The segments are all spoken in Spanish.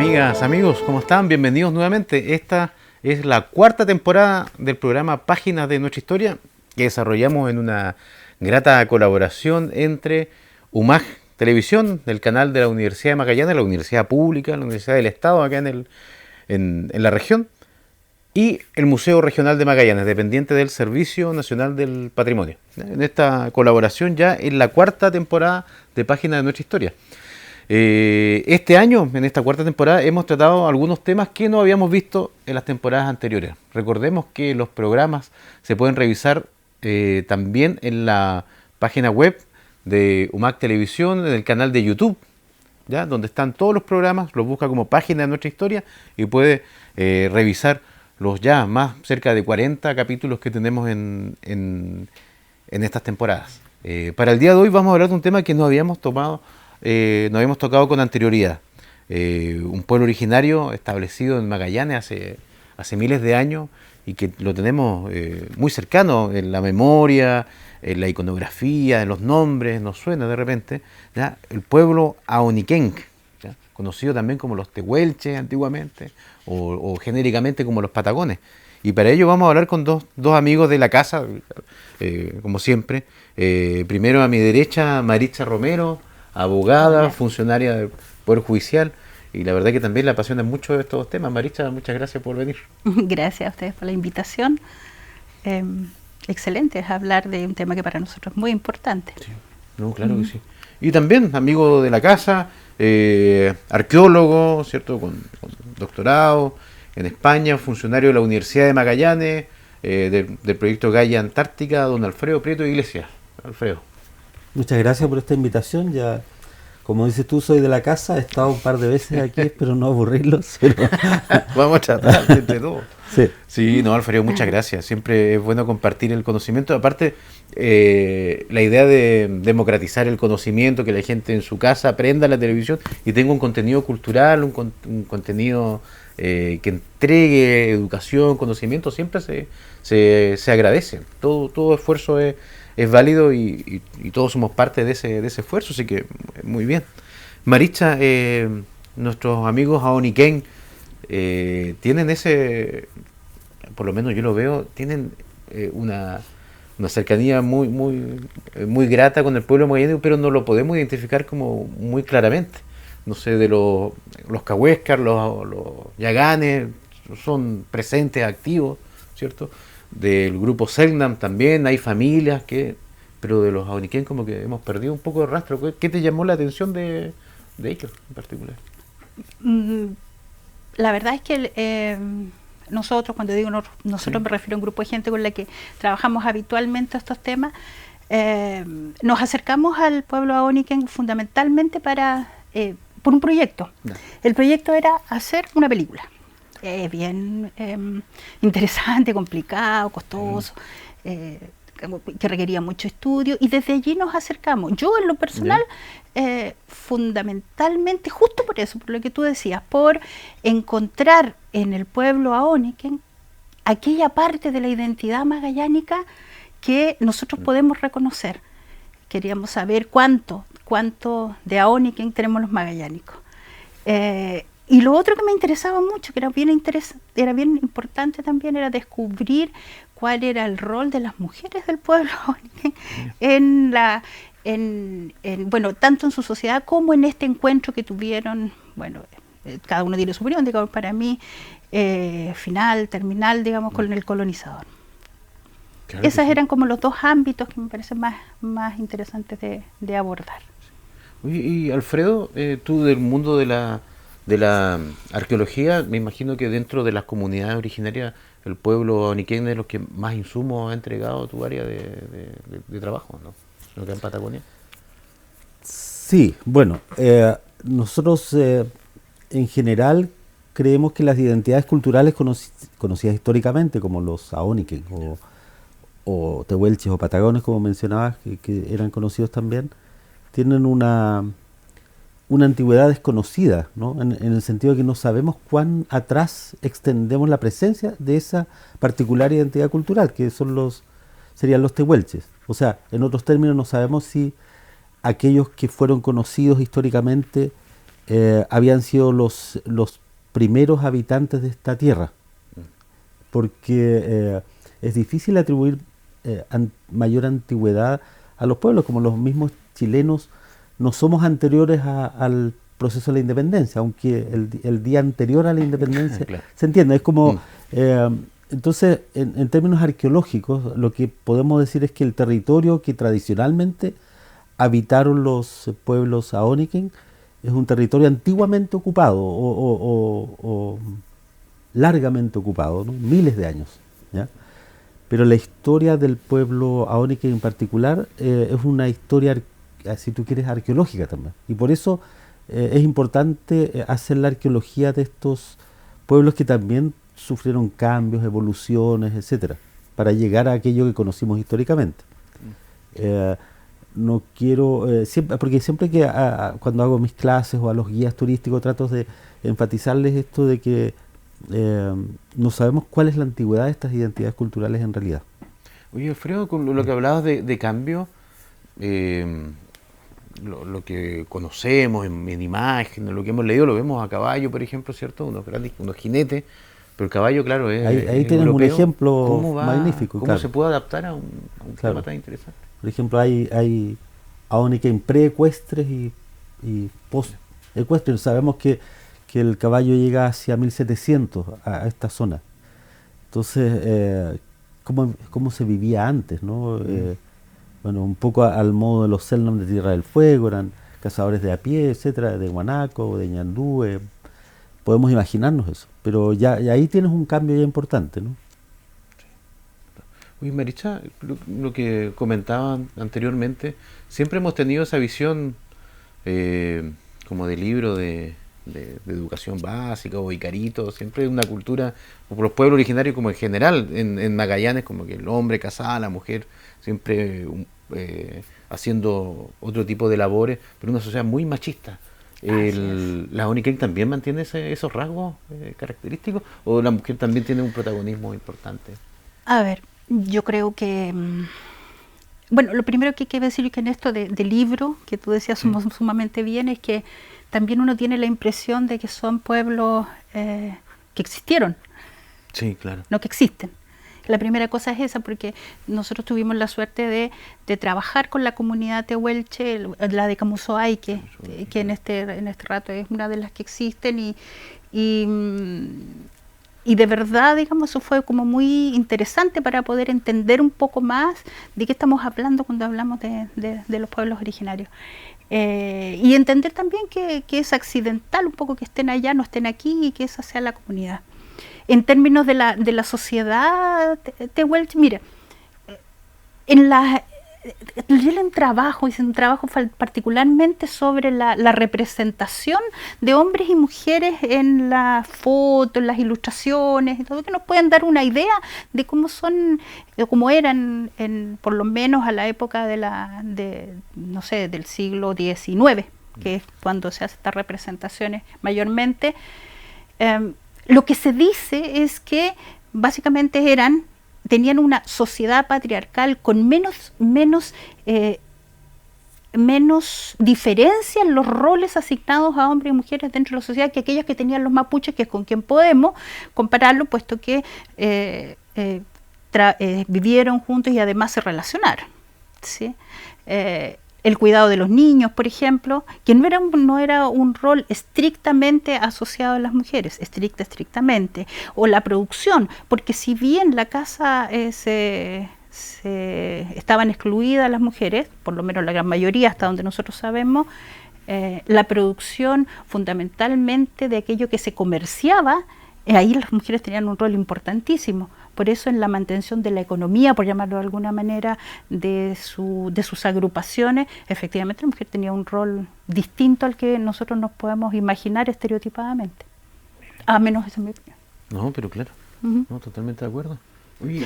Amigas, amigos, ¿cómo están? Bienvenidos nuevamente. Esta es la cuarta temporada del programa Páginas de Nuestra Historia que desarrollamos en una grata colaboración entre UMAG Televisión, del canal de la Universidad de Magallanes, la Universidad Pública, la Universidad del Estado acá en la región, y el Museo Regional de Magallanes, dependiente del Servicio Nacional del Patrimonio. En esta colaboración ya en la cuarta temporada de Páginas de Nuestra Historia. Este año, en esta cuarta temporada, hemos tratado algunos temas que no habíamos visto en las temporadas anteriores. Recordemos que los programas se pueden revisar también en la página web de UMAG Televisión, en el canal de YouTube, ¿ya? Donde están todos los programas, los busca como Página de Nuestra Historia y puede revisar los ya más cerca de 40 capítulos que tenemos en estas temporadas. Para el día de hoy vamos a hablar de un tema que nos habíamos tocado con anterioridad. Un pueblo originario establecido en Magallanes hace miles de años y que lo tenemos muy cercano en la memoria, en la iconografía, en los nombres, nos suena de repente, ¿ya? El pueblo Ahoniquenc, ¿ya? Conocido también como los tehuelches antiguamente o genéricamente como los patagones. Y para ello vamos a hablar con dos amigos de la casa, como siempre. Primero a mi derecha, Maritza Romero, abogada, funcionaria del Poder Judicial, y la verdad que también le apasionan mucho estos temas. Maritza, muchas gracias por venir. Gracias a ustedes por la invitación. Excelente, es hablar de un tema que para nosotros es muy importante. Sí. No, claro que sí. Y también amigo de la casa, arqueólogo, ¿cierto? Con doctorado en España, funcionario de la Universidad de Magallanes, del proyecto Gaia Antártica, don Alfredo Prieto Iglesias. Alfredo. Muchas gracias por esta invitación. Ya, como dices tú, soy de la casa, he estado un par de veces aquí, espero no aburrirlos. Pero... Vamos a tratar entre todos. Sí. Sí, no, Alfredo, muchas gracias. Siempre es bueno compartir el conocimiento. Aparte, la idea de democratizar el conocimiento, que la gente en su casa aprenda la televisión y tenga un contenido cultural, un contenido que entregue educación, conocimiento, siempre se agradece. Todo esfuerzo es válido y todos somos parte de ese esfuerzo, así que muy bien. Maritza, nuestros amigos Ahoniquenc tienen por lo menos yo lo veo, tienen una cercanía muy grata con el pueblo magallanes, pero no lo podemos identificar como muy claramente. No sé, de los cahuéscar, los yaganes, son presentes, activos, ¿cierto? Del grupo Selknam también hay familias pero de los Ahoniquenc como que hemos perdido un poco de rastro. ¿Qué te llamó la atención de ellos en particular? La verdad es que nosotros, cuando digo nosotros, me refiero a un grupo de gente con la que trabajamos habitualmente estos temas, nos acercamos al pueblo Ahoniquenc fundamentalmente por un proyecto. No. El proyecto era hacer una película. Bien interesante, complicado, costoso, que requería mucho estudio, y desde allí nos acercamos. Yo en lo personal, fundamentalmente, justo por eso, por lo que tú decías, por encontrar en el pueblo Ahoniquenc aquella parte de la identidad magallánica que nosotros podemos reconocer. Queríamos saber cuánto de Ahoniquenc tenemos los magallánicos. Y lo otro que me interesaba mucho, que era bien importante también, era descubrir cuál era el rol de las mujeres del pueblo bueno, tanto en su sociedad como en este encuentro que tuvieron. Bueno, cada uno tiene su opinión, digamos, para mí, terminal, digamos, con el colonizador. Claro. Esos eran como los dos ámbitos que me parecen más interesantes de abordar. Y Alfredo, tú del mundo de la arqueología, me imagino que dentro de las comunidades originarias el pueblo Ahoniquenc es los que más insumos ha entregado a tu área de trabajo, ¿no? ¿No en Patagonia? Sí, bueno, nosotros en general creemos que las identidades culturales conocidas históricamente, como los Ahoniquenc o tehuelches o patagones, como mencionabas, que eran conocidos también, tienen una antigüedad desconocida, ¿no? En el sentido de que no sabemos cuán atrás extendemos la presencia de esa particular identidad cultural, que serían los tehuelches. O sea, en otros términos, no sabemos si aquellos que fueron conocidos históricamente habían sido los primeros habitantes de esta tierra, porque es difícil atribuir mayor antigüedad a los pueblos, como los mismos chilenos no somos anteriores al proceso de la independencia, aunque el día anterior a la independencia, claro. ¿Se entiende? Es como... entonces, en términos arqueológicos, lo que podemos decir es que el territorio que tradicionalmente habitaron los pueblos Aoniken es un territorio antiguamente ocupado o largamente ocupado, ¿no? Miles de años, ¿ya? Pero la historia del pueblo Aoniken en particular es una historia, si tú quieres, arqueológica también. Y por eso es importante hacer la arqueología de estos pueblos que también sufrieron cambios, evoluciones, etcétera, para llegar a aquello que conocimos históricamente. No quiero, porque siempre que cuando hago mis clases o a los guías turísticos trato de enfatizarles esto de que no sabemos cuál es la antigüedad de estas identidades culturales en realidad. Oye, Alfredo, con lo que hablabas de cambio, lo que conocemos en imágenes, lo que hemos leído, lo vemos a caballo, por ejemplo, ¿cierto? Unos jinetes, pero el caballo, claro, es ahí tienes europeo. un ejemplo magnífico. ¿Cómo claro. se puede adaptar a un Claro. tema tan interesante? Por ejemplo, hay Aoniken preecuestres y postecuestres. Sabemos que el caballo llega hacia 1700 a esta zona. Entonces, ¿cómo se vivía antes, ¿no? Bueno, un poco al modo de los Selknam de Tierra del Fuego, eran cazadores de a pie, etcétera, de guanaco, de ñandú. Podemos imaginarnos eso, pero ya ahí tienes un cambio ya importante, ¿no? Oye, Maritza, lo que comentaban anteriormente, siempre hemos tenido esa visión como de libro de educación básica o Icarito, siempre una cultura, o por los pueblos originarios como en general, en Magallanes, como que el hombre casaba a la mujer, siempre haciendo otro tipo de labores, pero una sociedad muy machista. ¿La Aoniken también mantiene esos rasgos característicos o la mujer también tiene un protagonismo importante? A ver, yo creo que, bueno, lo primero que hay que decir que en esto de libro, que tú decías sumamente bien, es que también uno tiene la impresión de que son pueblos que existieron. Sí, claro. No que existen. La primera cosa es esa, porque nosotros tuvimos la suerte de trabajar con la comunidad tehuelche, la de Camusoay, que en este rato es una de las que existen, y de verdad, digamos, eso fue como muy interesante para poder entender un poco más de qué estamos hablando cuando hablamos de los pueblos originarios. Y entender también que es accidental un poco que estén allá, no estén aquí, y que esa sea la comunidad. En términos de la sociedad tehuelche, mira, hice un trabajo particularmente sobre la representación de hombres y mujeres en las fotos, en las ilustraciones, y todo, que nos pueden dar una idea de cómo son, cómo eran, por lo menos a la época no sé, del siglo XIX, que es cuando se hacen estas representaciones mayormente. Lo que se dice es que básicamente tenían una sociedad patriarcal con menos diferencia en los roles asignados a hombres y mujeres dentro de la sociedad que aquellos que tenían los mapuches, que es con quien podemos compararlo, puesto que vivieron juntos y además se relacionaron, ¿sí? El cuidado de los niños, por ejemplo, que no era un rol estrictamente asociado a las mujeres, estrictamente, o la producción, porque si bien la casa estaban excluidas las mujeres, por lo menos la gran mayoría hasta donde nosotros sabemos, la producción fundamentalmente de aquello que se comerciaba, ahí las mujeres tenían un rol importantísimo. Por eso en la mantención de la economía, por llamarlo de alguna manera, de sus agrupaciones, efectivamente la mujer tenía un rol distinto al que nosotros nos podemos imaginar estereotipadamente. A menos esa es mi opinión. No, pero claro, no, totalmente de acuerdo. Del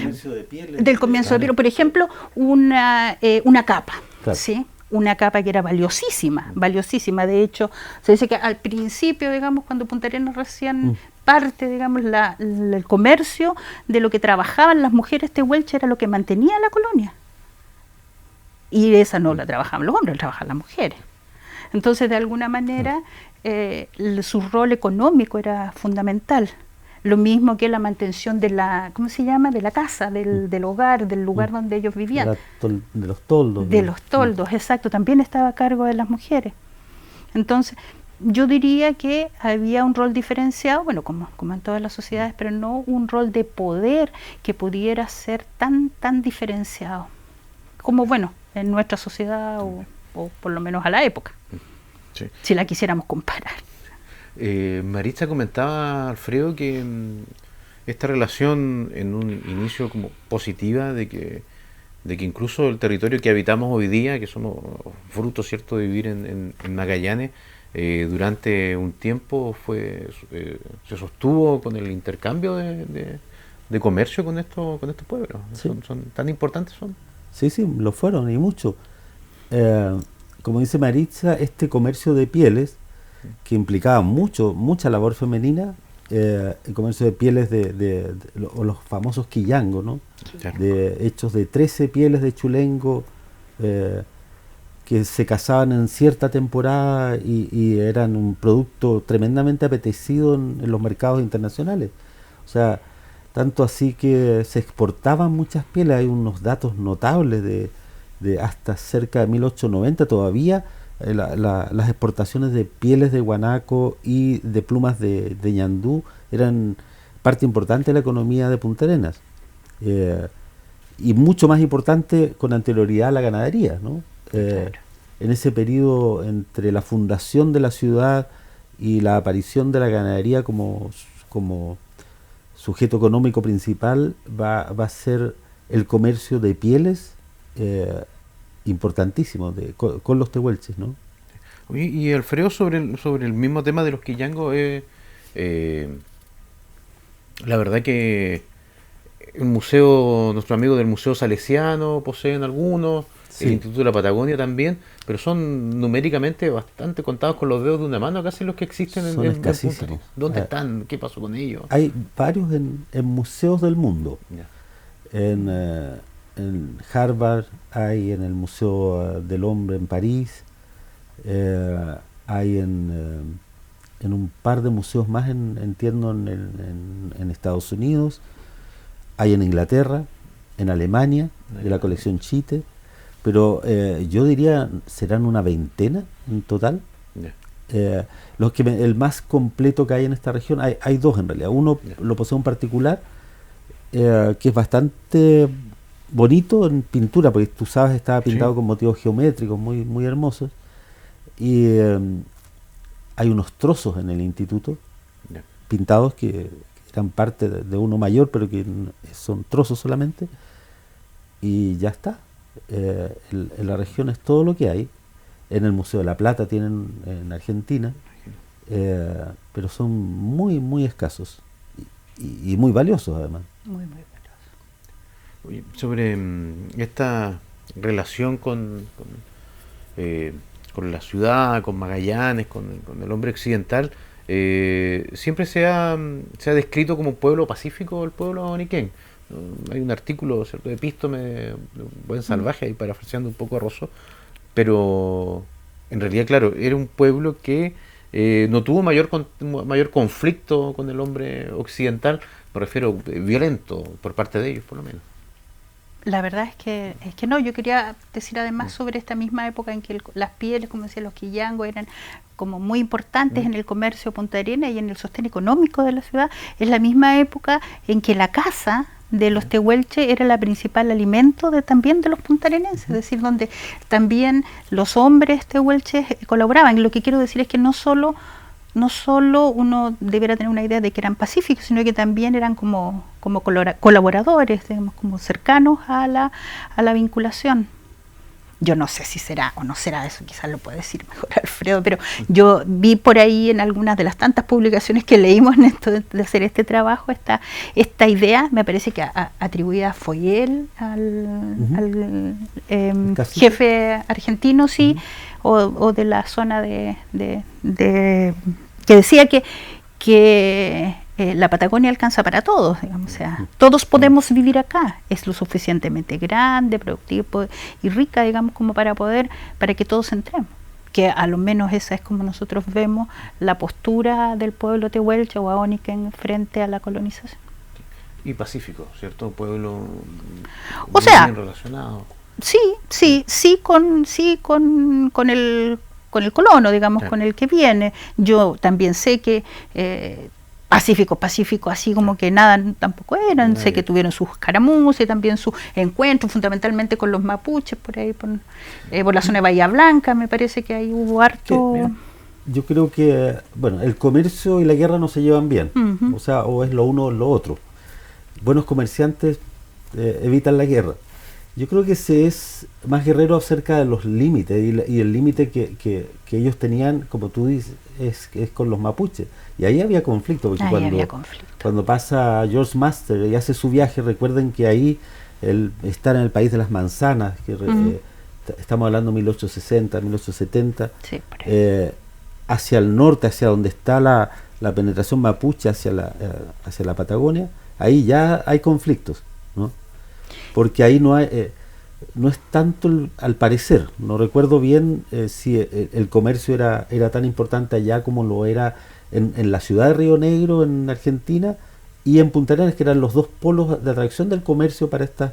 comienzo de piel, por ejemplo, una capa, claro. ¿sí? Una capa que era valiosísima. De hecho, se dice que al principio, digamos, cuando Punta Arenas recién parte, digamos, el comercio de lo que trabajaban las mujeres tehuelche era lo que mantenía la colonia. Y esa no la trabajaban los hombres, la trabajaban las mujeres. Entonces, de alguna manera, su rol económico era fundamental. Lo mismo que la mantención de la, ¿cómo se llama? De la casa, del hogar, del lugar donde ellos vivían. De los toldos. De los toldos, exacto. También estaba a cargo de las mujeres. Entonces, yo diría que había un rol diferenciado, bueno, como en todas las sociedades, pero no un rol de poder que pudiera ser tan diferenciado como, bueno, en nuestra sociedad o por lo menos a la época, sí, si la quisiéramos comparar. Maritza comentaba, Alfredo, que esta relación en un inicio como positiva de que incluso el territorio que habitamos hoy día, que somos fruto, ¿cierto?, de vivir en Magallanes, durante un tiempo se sostuvo con el intercambio de comercio con estos pueblos. Sí. Son tan importantes son. Sí, lo fueron y mucho. Como dice Maritza, este comercio de pieles, que implicaba mucha labor femenina, el comercio de pieles de los famosos quillangos, ¿no? Claro. Hechos de 13 pieles de chulengo, que se cazaban en cierta temporada y eran un producto tremendamente apetecido en los mercados internacionales. O sea, tanto así que se exportaban muchas pieles. Hay unos datos notables de hasta cerca de 1890 todavía. Las exportaciones de pieles de guanaco y de plumas de ñandú eran parte importante de la economía de Punta Arenas, y mucho más importante con anterioridad a la ganadería, ¿no? Claro. En ese periodo entre la fundación de la ciudad y la aparición de la ganadería como sujeto económico principal va a ser el comercio de pieles, importantísimo con los tehuelches, ¿no? Oye, y Alfredo, sobre el mismo tema de los quillangos, la verdad que nuestro amigo del Museo Salesiano poseen algunos, sí, el Instituto de la Patagonia también, pero son numéricamente bastante contados con los dedos de una mano casi los que existen en el mundo. ¿Dónde están? ¿Qué pasó con ellos? Hay varios en museos del mundo. Ya. En Harvard hay, en el Museo del Hombre en París, hay en un par de museos más, entiendo, en Estados Unidos, hay en Inglaterra, en Alemania, de la colección Chite, pero yo diría serán una veintena en total. Yeah. El más completo que hay en esta región, hay dos en realidad. Uno lo posee un particular, que es bastante bonito en pintura, porque tú sabes, estaba pintado, sí, con motivos geométricos muy hermosos, y hay unos trozos en el instituto, yeah, pintados que eran parte de uno mayor, pero que son trozos solamente, y ya está. En la región es todo lo que hay. En el Museo de la Plata tienen, en Argentina, pero son muy escasos y muy valiosos además. Muy valiosos. Oye, sobre esta relación con la ciudad, con Magallanes, con el hombre occidental, siempre se ha descrito como un pueblo pacífico el pueblo oniquén. Hay un artículo, ¿cierto?, de Epístome, de un buen salvaje, ahí parafraseando un poco a Rousseau, pero en realidad, claro, era un pueblo que no tuvo mayor conflicto con el hombre occidental, me refiero violento por parte de ellos, por lo menos. La verdad es que no. Yo quería decir además sobre esta misma época en que las pieles, como decía, los quillangos eran como muy importantes en el comercio de Punta Arenas y en el sostén económico de la ciudad. Es la misma época en que la caza de los tehuelches era la principal alimento también de los puntarenenses, es decir, donde también los hombres tehuelches colaboraban. Lo que quiero decir es que no solo uno debiera tener una idea de que eran pacíficos, sino que también eran como colaboradores, digamos, como cercanos a la vinculación. Yo no sé si será o no será eso, quizás lo puede decir mejor Alfredo, pero yo vi por ahí en algunas de las tantas publicaciones que leímos en esto de hacer este trabajo, esta idea, me parece que atribuida a Foyel, al jefe argentino, sí, o de la zona de que decía que la Patagonia alcanza para todos, digamos, o sea, todos podemos vivir acá, es lo suficientemente grande, productivo y rica, digamos, como para que todos entremos, que a lo menos esa es como nosotros vemos la postura del pueblo tehuelche o ahoniquen frente a la colonización. Y pacífico, ¿cierto? Pueblo O sea, bien relacionado. Sí, con el colono, digamos, Claro. con el que viene. Yo también sé que pacífico, así como que nada tampoco eran. Sé que tuvieron sus escaramuzas y también sus encuentros, fundamentalmente con los mapuches, por ahí, por la zona de Bahía Blanca, me parece que ahí hubo harto. Yo creo que, bueno, el comercio y la guerra no se llevan bien. Ujú. O sea, o es lo uno o lo otro. Buenos comerciantes evitan la guerra. Yo creo que se es más guerrero acerca de los límites y el límite que ellos tenían, como tú dices, es con los mapuches. Y ahí había conflicto, porque Había conflicto. cuando pasa George Master y hace su viaje, recuerden que ahí él está en el país de las manzanas, que estamos hablando de 1860, 1870, Sí, por ahí. hacia el norte, hacia donde está la penetración mapuche, hacia la Patagonia, ahí ya hay conflictos, ¿no? Porque ahí no hay, no es tanto, al parecer, no recuerdo bien si el comercio era tan importante allá como lo era en la ciudad de Río Negro, en Argentina, y en Punta Arenas, que eran los dos polos de atracción del comercio para estas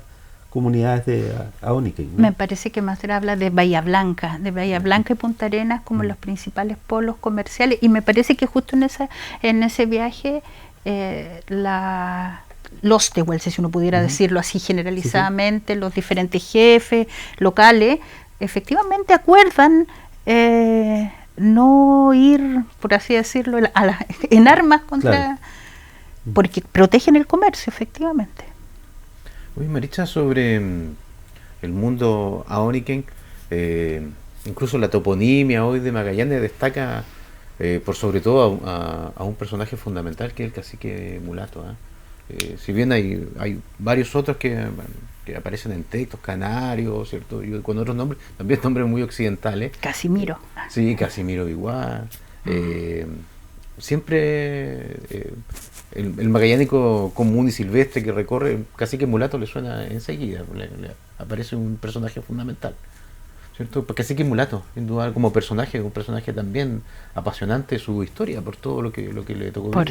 comunidades de ahoniquen, ¿no? Me parece que más habla de Bahía Blanca y Punta Arenas como los principales polos comerciales, y me parece que justo en ese viaje los tehuelches, si uno pudiera decirlo así generalizadamente, los diferentes jefes locales, efectivamente acuerdan no ir, por así decirlo, en armas contra, Claro. porque protegen el comercio, efectivamente. Oye, Maritza, sobre el mundo ahoniquen, incluso la toponimia hoy de Magallanes destaca por sobre todo a un personaje fundamental que es el cacique mulato, ¿eh? Si bien hay varios otros que aparecen en textos, canarios, ¿cierto? Y con otros nombres, también nombres muy occidentales. Casimiro. Sí, Casimiro igual. Siempre el magallánico común y silvestre que recorre, cacique mulato le suena enseguida, le aparece un personaje fundamental, ¿cierto? Porque cacique mulato, sin duda, como personaje, un personaje también apasionante su historia por todo lo que le tocó vivir.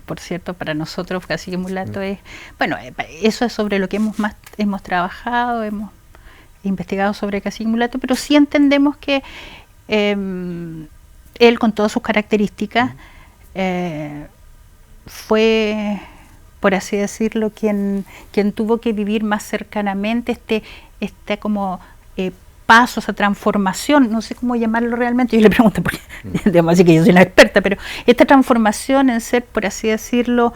Por cierto, para nosotros cacique mulato es, bueno, eso es sobre lo que hemos trabajado, hemos investigado sobre cacique mulato, pero sí entendemos que él, con todas sus características, fue, por así decirlo, quien tuvo que vivir más cercanamente este como paso, esa transformación, no sé cómo llamarlo realmente, yo le pregunto porque digamos así que yo soy una experta, pero esta transformación en ser, por así decirlo,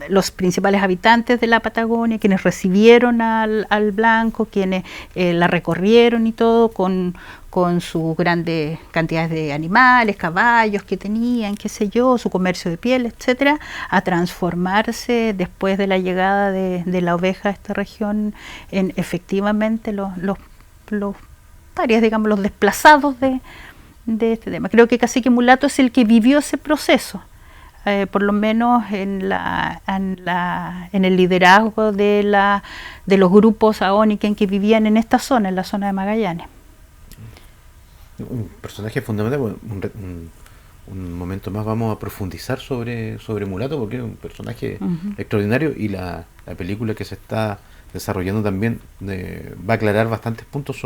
los principales habitantes de la Patagonia, quienes recibieron al blanco, quienes la recorrieron y todo, con sus grandes cantidades de animales, caballos que tenían, qué sé yo, su comercio de piel, etcétera, a transformarse después de la llegada de la oveja a esta región en efectivamente los parias, digamos, los desplazados de este tema. Creo que cacique mulato es el que vivió ese proceso. Por lo menos en el liderazgo de los grupos ahoniquen que vivían en esta zona, en la zona de Magallanes. Un personaje fundamental. Un momento más vamos a profundizar sobre Mulato, porque es un personaje extraordinario, y la película que se está desarrollando también va a aclarar bastantes puntos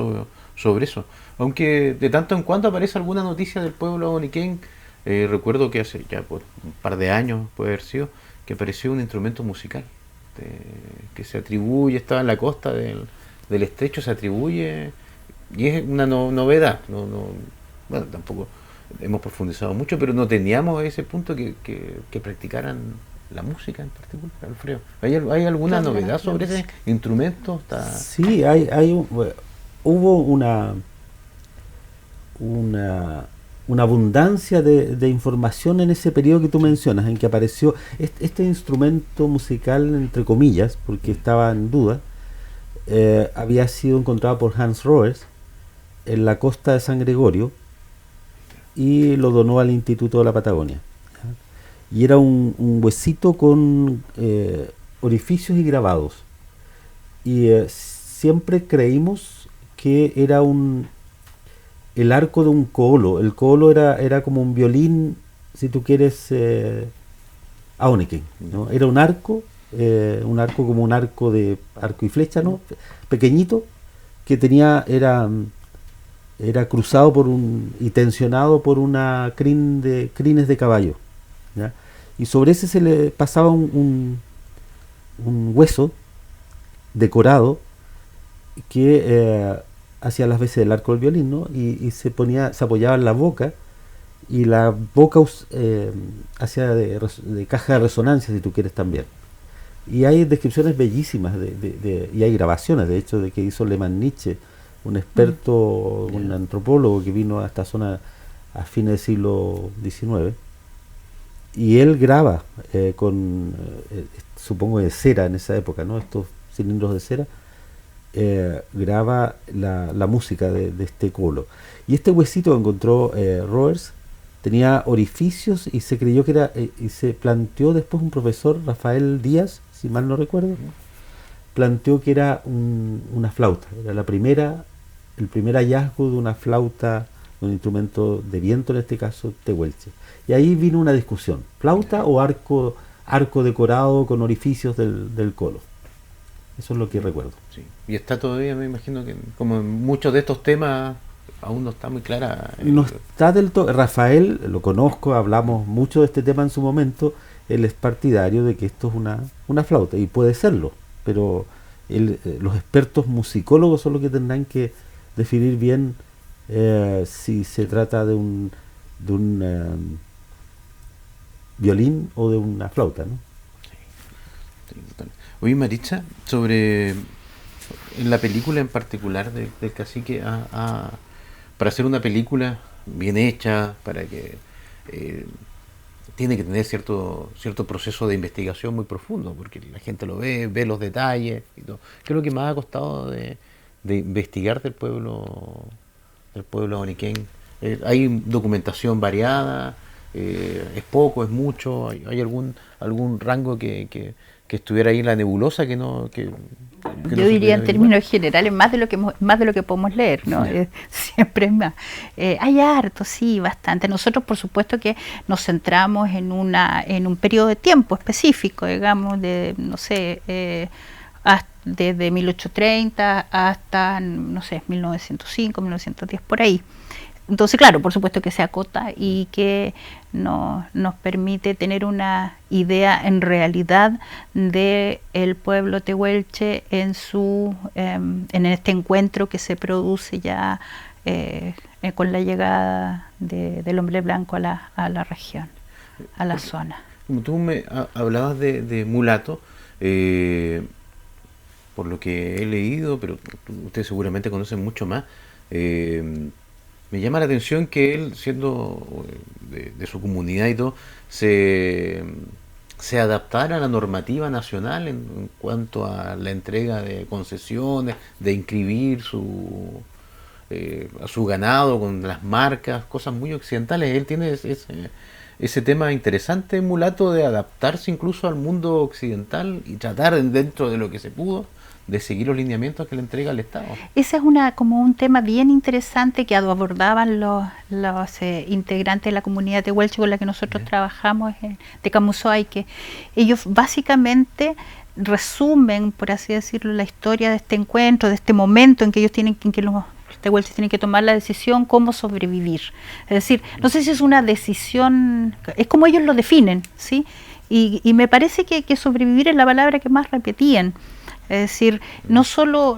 sobre eso. Aunque de tanto en cuando aparece alguna noticia del pueblo ahoniquen. Recuerdo que hace ya un par de años, puede haber sido, que apareció un instrumento musical que se atribuye, estaba en la costa del estrecho, se atribuye, y es una novedad. Bueno, tampoco hemos profundizado mucho, pero no teníamos ese punto que practicaran la música en particular, Alfredo. ¿Hay alguna novedad sobre ese instrumento? Sí, hubo una abundancia de información en ese periodo que tú mencionas, en que apareció este instrumento musical, entre comillas, porque estaba en duda. Había sido encontrado por Hans Roers en la costa de San Gregorio y lo donó al Instituto de la Patagonia. Y era un huesito con orificios y grabados. Y siempre creímos que era el arco de un colo. El colo era como un violín, si tú quieres, Aoniken, ¿no? Era un arco como un arco de arco y flecha, ¿no? Pequeñito, que era cruzado y tensionado por una crines de caballo, ¿ya? Y sobre ese se le pasaba un hueso decorado que hacía las veces del arco del violín, ¿no? Y se apoyaba en la boca, y la boca hacía de caja de resonancia, si tú quieres, también. Y hay descripciones bellísimas y hay grabaciones, de hecho, de que hizo Lehmann Nietzsche, un experto, un antropólogo que vino a esta zona a fines del siglo XIX, y él graba supongo de cera en esa época, ¿no? Estos cilindros de cera, graba la música de este colo. Y este huesito que encontró Roers tenía orificios, y se creyó que era, y se planteó después un profesor, Rafael Díaz, si mal no recuerdo, planteó que era una flauta. Era el primer hallazgo de una flauta, un instrumento de viento, en este caso tehuelche. Y ahí vino una discusión: flauta o arco decorado con orificios del colo. Eso es lo que recuerdo. Sí. Y está todavía, me imagino que como en muchos de estos temas aún no está muy clara. No está del todo. Rafael, lo conozco, hablamos mucho de este tema en su momento. Él es partidario de que esto es una flauta, y puede serlo, pero los expertos musicólogos son los que tendrán que definir bien si se trata de un violín o de una flauta, ¿no? Sí, oye, Maritza, sobre en la película en particular del cacique, para hacer una película bien hecha, para que tiene que tener cierto proceso de investigación muy profundo, porque la gente lo ve los detalles y todo. ¿Qué es lo que más ha costado de investigar del pueblo Oniquén? ¿Hay documentación variada? ¿Es poco, es mucho? ¿Hay algún rango que estuviera ahí en la nebulosa que no yo diría en términos generales más de lo que podemos leer, ¿no? Siempre es más. Hay harto, sí, bastante. Nosotros, por supuesto, que nos centramos en un periodo de tiempo específico, digamos, de, no sé, desde 1830 hasta, no sé, 1905, 1910, por ahí. Entonces, claro, por supuesto que se acota y que nos permite tener una idea en realidad de el pueblo tehuelche en este encuentro que se produce ya con la llegada del hombre blanco a la región, a la zona. Como tú me hablabas de mulato, por lo que he leído, pero ustedes seguramente conocen mucho más, me llama la atención que él, siendo de su comunidad y todo, se adaptara a la normativa nacional en cuanto a la entrega de concesiones, de inscribir a su ganado con las marcas, cosas muy occidentales. Él tiene ese tema interesante, mulato, de adaptarse incluso al mundo occidental y tratar, dentro de lo que se pudo, de seguir los lineamientos que le entrega el Estado. Ese es como un tema bien interesante que abordaban los integrantes de la comunidad tehuelche con la que nosotros trabajamos de Camusoay, que ellos básicamente resumen, por así decirlo, la historia de este encuentro, de este momento en que los tehuelches tienen que tomar la decisión cómo sobrevivir. Es decir, no sé si es una decisión, es como ellos lo definen, ¿sí? Y me parece que sobrevivir es la palabra que más repetían. Es decir, no solo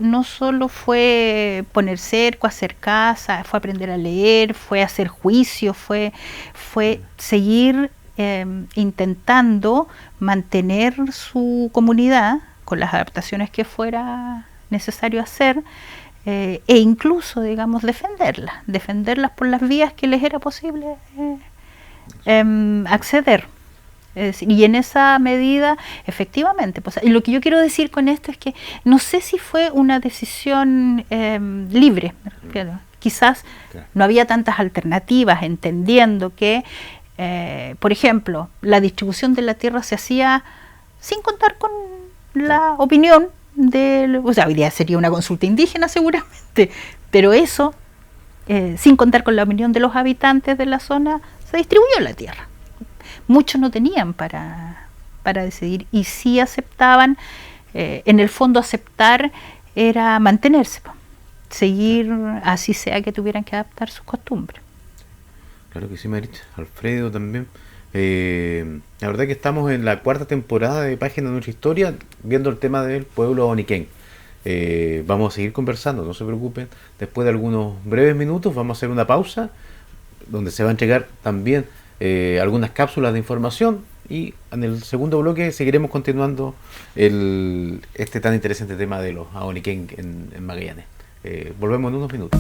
fue poner cerco, hacer casa, fue aprender a leer, fue hacer juicio, fue seguir intentando mantener su comunidad con las adaptaciones que fuera necesario hacer, e incluso, digamos, defenderlas por las vías que les era posible acceder. Y en esa medida, efectivamente, pues, y lo que yo quiero decir con esto es que no sé si fue una decisión libre, quizás no había tantas alternativas, entendiendo que, por ejemplo, la distribución de la tierra se hacía sin contar con la opinión o sea, hoy día sería una consulta indígena seguramente, pero eso sin contar con la opinión de los habitantes de la zona, se distribuyó la tierra. Muchos no tenían para decidir y sí aceptaban, en el fondo aceptar era mantenerse, seguir así sea que tuvieran que adaptar sus costumbres. Claro que sí, Maritza. Alfredo también. La verdad que estamos en la cuarta temporada de Páginas de Nuestra Historia, viendo el tema del pueblo Ahoniquén. Vamos a seguir conversando, no se preocupen. Después de algunos breves minutos vamos a hacer una pausa, donde se va a entregar también algunas cápsulas de información, y en el segundo bloque seguiremos continuando este tan interesante tema de los Ahoniquén en Magallanes. Volvemos en unos minutos.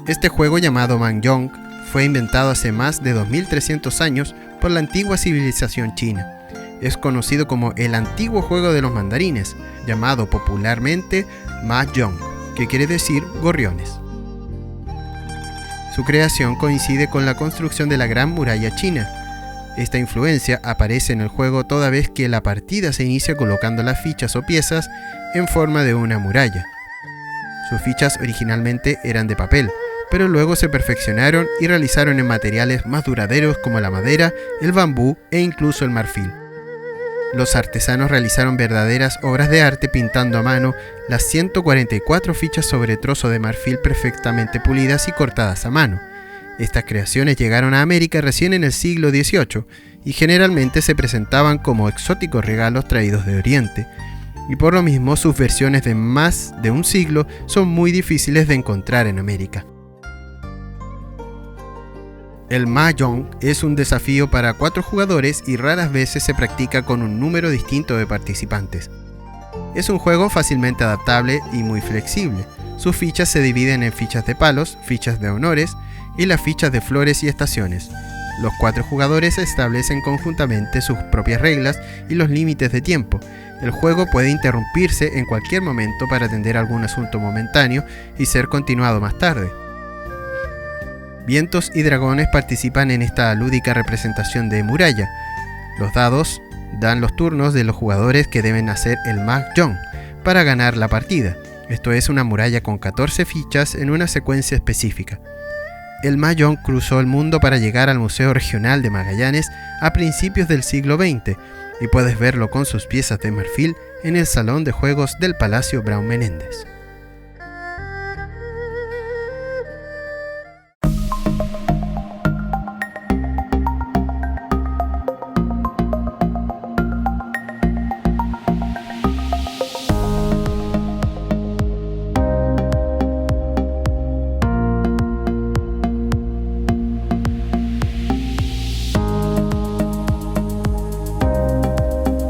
Este juego, llamado Mahjong, fue inventado hace más de 2300 años por la antigua civilización china. Es conocido como el antiguo juego de los mandarines, llamado popularmente Mahjong, que quiere decir gorriones. Su creación coincide con la construcción de la Gran Muralla China. Esta influencia aparece en el juego toda vez que la partida se inicia colocando las fichas o piezas en forma de una muralla. Sus fichas originalmente eran de papel, pero luego se perfeccionaron y realizaron en materiales más duraderos como la madera, el bambú e incluso el marfil. Los artesanos realizaron verdaderas obras de arte pintando a mano las 144 fichas sobre trozo de marfil perfectamente pulidas y cortadas a mano. Estas creaciones llegaron a América recién en el siglo XVIII y generalmente se presentaban como exóticos regalos traídos de Oriente, y por lo mismo sus versiones de más de un siglo son muy difíciles de encontrar en América. El Mahjong es un desafío para 4 jugadores y raras veces se practica con un número distinto de participantes. Es un juego fácilmente adaptable y muy flexible. Sus fichas se dividen en fichas de palos, fichas de honores y las fichas de flores y estaciones. Los 4 jugadores establecen conjuntamente sus propias reglas y los límites de tiempo. El juego puede interrumpirse en cualquier momento para atender algún asunto momentáneo y ser continuado más tarde. Vientos y dragones participan en esta lúdica representación de muralla. Los dados dan los turnos de los jugadores que deben hacer el Mahjong para ganar la partida. Esto es una muralla con 14 fichas en una secuencia específica. El Mahjong cruzó el mundo para llegar al Museo Regional de Magallanes a principios del siglo XX y puedes verlo con sus piezas de marfil en el Salón de Juegos del Palacio Braun Menéndez.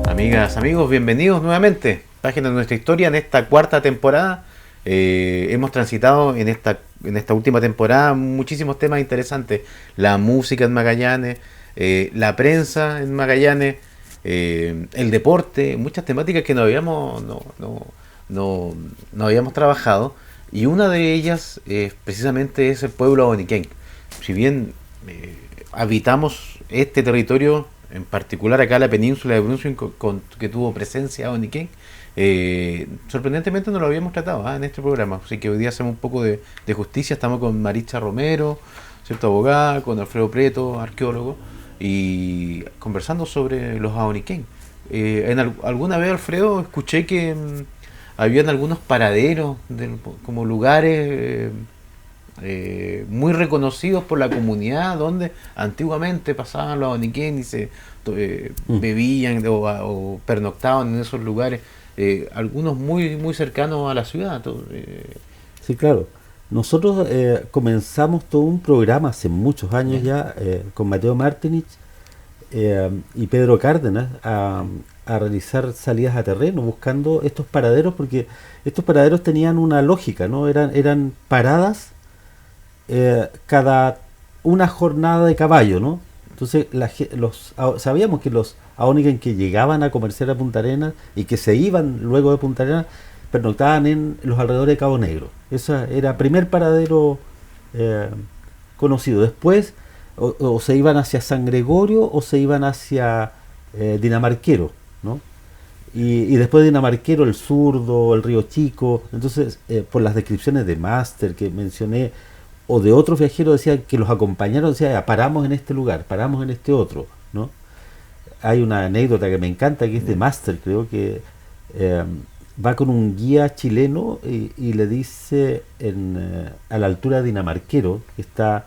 Amigas, amigos, bienvenidos nuevamente. Páginas de Nuestra Historia en esta cuarta temporada. Hemos transitado en esta última temporada muchísimos temas interesantes. La música en Magallanes, la prensa en Magallanes, el deporte, muchas temáticas que no habíamos trabajado. Y una de ellas precisamente es el pueblo Ahoniquén. Si bien habitamos este territorio, en particular acá la península de Brunswick, que tuvo presencia Ahoniquén, sorprendentemente no lo habíamos tratado en este programa, así que hoy día hacemos un poco de justicia. Estamos con Maritza Romero, ¿cierto?, abogada, con Alfredo Preto, arqueólogo, y conversando sobre los Ahoniquén. Alguna vez, Alfredo, escuché que habían algunos paraderos, como lugares muy reconocidos por la comunidad, donde antiguamente pasaban los Ahoniquén y se bebían o pernoctaban en esos lugares, algunos muy muy cercanos a la ciudad. Sí, claro. Nosotros comenzamos todo un programa hace muchos años ya con Mateo Martinich y Pedro Cárdenas a realizar salidas a terreno buscando estos paraderos, porque estos paraderos tenían una lógica, ¿no? Eran paradas cada una jornada de caballo, ¿no? Entonces sabíamos que los Aoniken que llegaban a comerciar a Punta Arenas y que se iban luego de Punta Arenas, pernoctaban en los alrededores de Cabo Negro. Ese era el primer paradero conocido. Después o se iban hacia San Gregorio o se iban hacia Dinamarquero, ¿no? Y después de Dinamarquero, el Zurdo, el Río Chico. Entonces, por las descripciones de Master que mencioné, o de otros viajeros decían que los acompañaron, decían, paramos en este lugar, paramos en este otro, ¿no? Hay una anécdota que me encanta, que es de Master, creo que va con un guía chileno y le dice a la altura de Dinamarquero, que está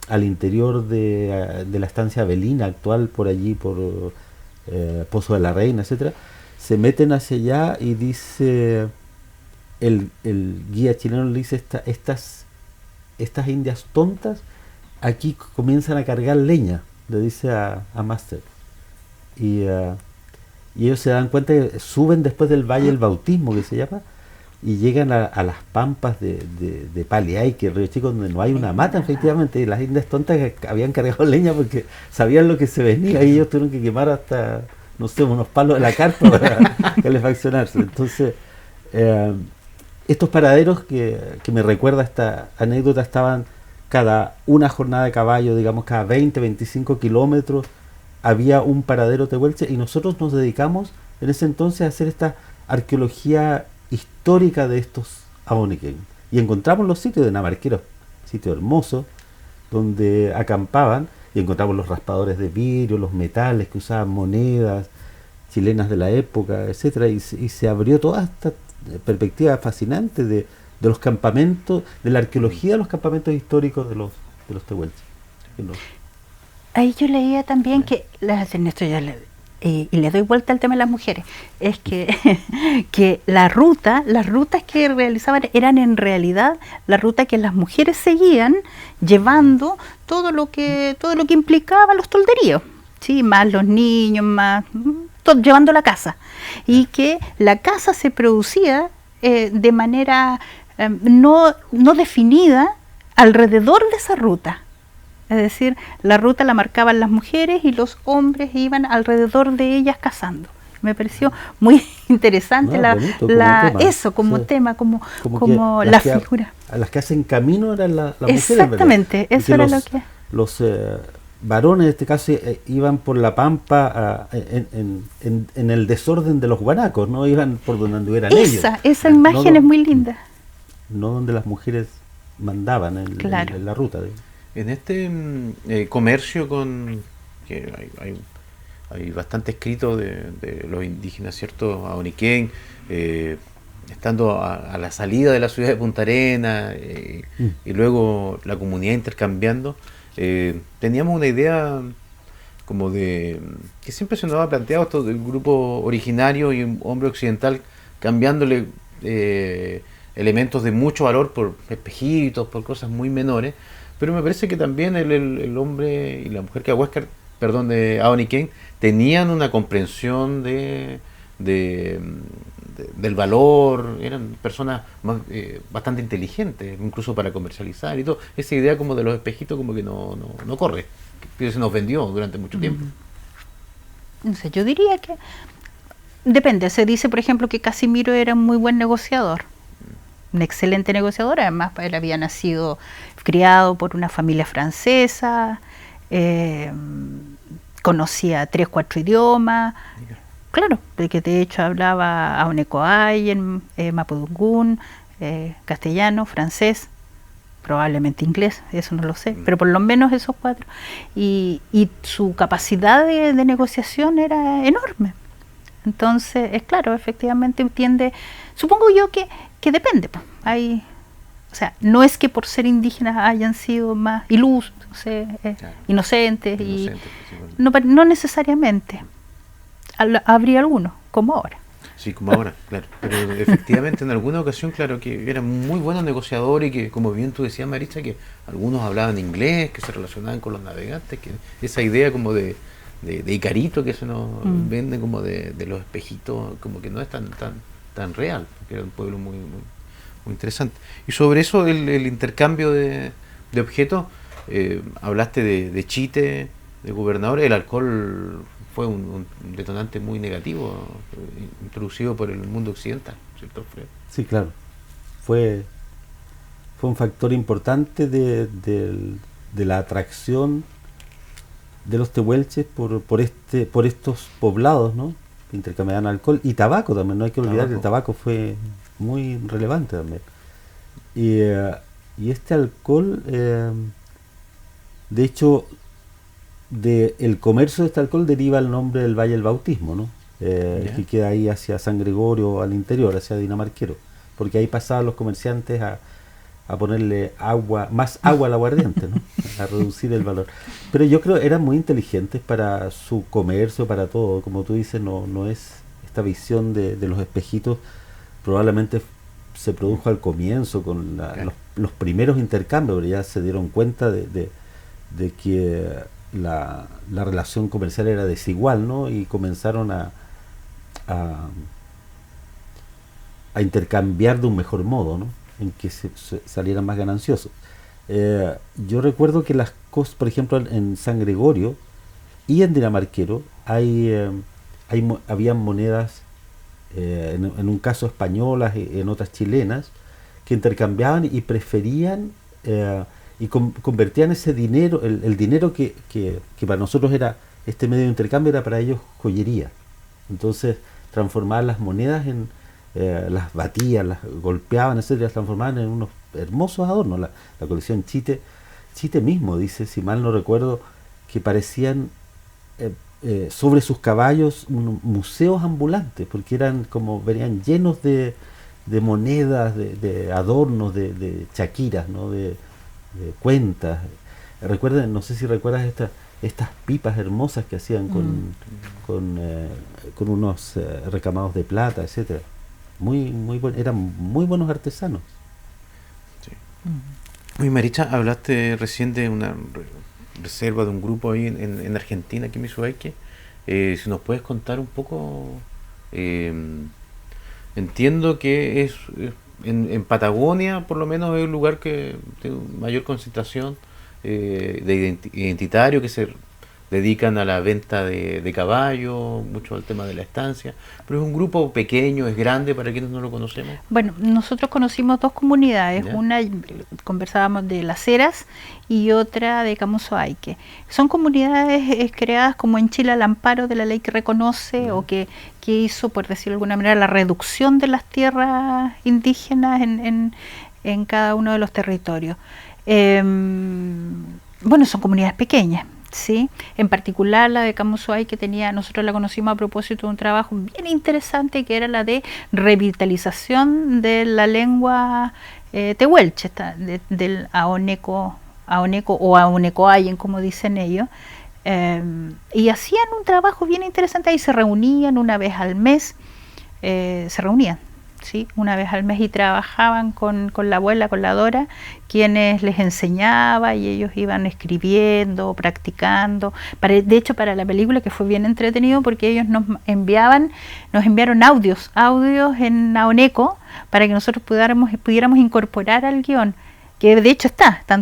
al interior de la estancia Avelina actual, por allí, por Pozo de la Reina, etcétera, se meten hacia allá y dice, el guía chileno le dice, estas indias tontas aquí comienzan a cargar leña, le dice a Master, y ellos se dan cuenta que suben después del Valle del Bautismo, que se llama, y llegan a las pampas de Paliaique, el Río Chico, donde no hay una mata, efectivamente, y las indias tontas habían cargado leña porque sabían lo que se venía, y ellos tuvieron que quemar hasta, no sé, unos palos de la carpa para calefaccionarse. Entonces, estos paraderos que me recuerda esta anécdota estaban cada una jornada de caballo, digamos cada 20, 25 kilómetros, había un paradero tehuelche, y nosotros nos dedicamos en ese entonces a hacer esta arqueología histórica de estos Aoniken. Y encontramos los sitios de Dinamarquero, sitios hermosos, donde acampaban, y encontramos los raspadores de vidrio, los metales que usaban, monedas chilenas de la época, etcétera, y se abrió toda esta perspectiva fascinante de los campamentos, de la arqueología de los campamentos históricos de los tehuelches. Ahí yo leía también que, Ernesto, y le doy vuelta al tema de las mujeres, es que las rutas que realizaban eran en realidad la ruta que las mujeres seguían llevando todo lo que implicaba los tolderíos, ¿sí? Más los niños, más todo, llevando la casa, y que la casa se producía de manera no definida alrededor de esa ruta. Es decir, la ruta la marcaban las mujeres y los hombres iban alrededor de ellas cazando. Me pareció muy interesante eso como tema, como la figura. A las que hacen camino eran las mujeres. Exactamente, eso era lo que... Los varones en este caso iban por la pampa en el desorden de los guanacos, no iban por donde anduvieran ellos. Esa imagen es muy linda. No donde las mujeres mandaban en la ruta. En este comercio que hay bastante escrito de los indígenas, ¿cierto? Aoniken, estando a la salida de la ciudad de Punta Arenas y luego la comunidad intercambiando, teníamos una idea como de que siempre se nos ha planteado esto del grupo originario y un hombre occidental cambiándole elementos de mucho valor por espejitos, por cosas muy menores. Pero me parece que también el hombre y la mujer de Aoniken tenían una comprensión del valor, eran personas bastante inteligentes, incluso para comercializar y todo. Esa idea como de los espejitos como que no corre, que se nos vendió durante mucho tiempo. No sé, yo diría que depende. Se dice, por ejemplo, que Casimiro era un muy buen negociador. Un excelente negociador, además él había nacido, criado por una familia francesa, conocía 3, 4 idiomas, claro, de que de hecho hablaba Aonecoayen, Mapudungún, castellano, francés, probablemente inglés, eso no lo sé, pero por lo menos esos 4, y su capacidad de negociación era enorme. Entonces, es claro, efectivamente tiende, supongo yo que depende, pues. O sea, no es que por ser indígenas hayan sido más ilusos, inocentes, y no necesariamente. Habría algunos, como ahora. Sí, como ahora, claro. Pero efectivamente en alguna ocasión, claro, que eran muy buenos negociadores y que, como bien tú decías, Maritza, que algunos hablaban inglés, que se relacionaban con los navegantes, que esa idea como de Icarito que se nos vende como de los espejitos, como que no es tan real, porque era un pueblo muy interesante. Y sobre eso, el intercambio de objetos, hablaste de Chite, de Gobernador, el alcohol fue un detonante muy negativo, introducido por el mundo occidental, ¿cierto, Alfredo? Sí, claro. Fue un factor importante de la atracción de los tehuelches por estos poblados, ¿no? Que intercambiaban alcohol y tabaco también. No hay que olvidar que el tabaco fue muy relevante también. Y este alcohol, de hecho, el comercio de este alcohol deriva el nombre del Valle del Bautismo, ¿no? Que queda ahí hacia San Gregorio, al interior, hacia Dinamarquero, porque ahí pasaban los comerciantes a ponerle más agua al aguardiente, ¿no? A reducir el valor. Pero yo creo que eran muy inteligentes para su comercio, para todo. Como tú dices, no es esta visión de los espejitos, probablemente se produjo al comienzo con los primeros intercambios, pero ya se dieron cuenta de que la relación comercial era desigual, ¿no? Y comenzaron a intercambiar de un mejor modo, ¿no? En que se salieran más gananciosos. Yo recuerdo que las cosas, por ejemplo, en San Gregorio y en Dinamarquero habían monedas, en un caso españolas, en otras chilenas, que intercambiaban y preferían y convertían ese dinero, el dinero que para nosotros era este medio de intercambio, era para ellos joyería. Entonces transformaban las monedas las batían, las golpeaban, etcétera, las transformaban en unos hermosos adornos. La colección Chite mismo dice, si mal no recuerdo, que parecían sobre sus caballos museos ambulantes, porque venían llenos de monedas, de adornos, de chaquiras, ¿no? de cuentas. Recuerden, no sé si recuerdas estas pipas hermosas que hacían con unos recamados de plata, etcétera. Eran muy buenos artesanos. Sí. Oye, Maricha, hablaste recién de una reserva de un grupo ahí en Argentina, aquí en Misuaike. Si nos puedes contar un poco, entiendo que es en Patagonia, por lo menos, es un lugar que tiene mayor concentración de identitarios que se dedican a la venta de caballos, mucho al tema de la estancia, pero es un grupo pequeño, es grande para quienes no lo conocemos. Bueno, nosotros conocimos dos comunidades, ¿Ya? Una conversábamos de Las Heras y otra de Camusoaique. Son comunidades creadas como en Chile al amparo de la ley que reconoce o que hizo, por decirlo de alguna manera, la reducción de las tierras indígenas en cada uno de los territorios. Bueno, son comunidades pequeñas. Sí, en particular la de Camusoaique que nosotros la conocimos a propósito de un trabajo bien interesante que era la de revitalización de la lengua tehuelche, del aoneco o aonecoayen, como dicen ellos, y hacían un trabajo bien interesante. Ahí se reunían una vez al mes, ¿sí? Una vez al mes, y trabajaban con la abuela, con la Dora, quienes les enseñaba, y ellos iban escribiendo, practicando. De hecho, para la película, que fue bien entretenido, porque ellos nos enviaron audios en aoneco para que nosotros pudiéramos incorporar al guión, que de hecho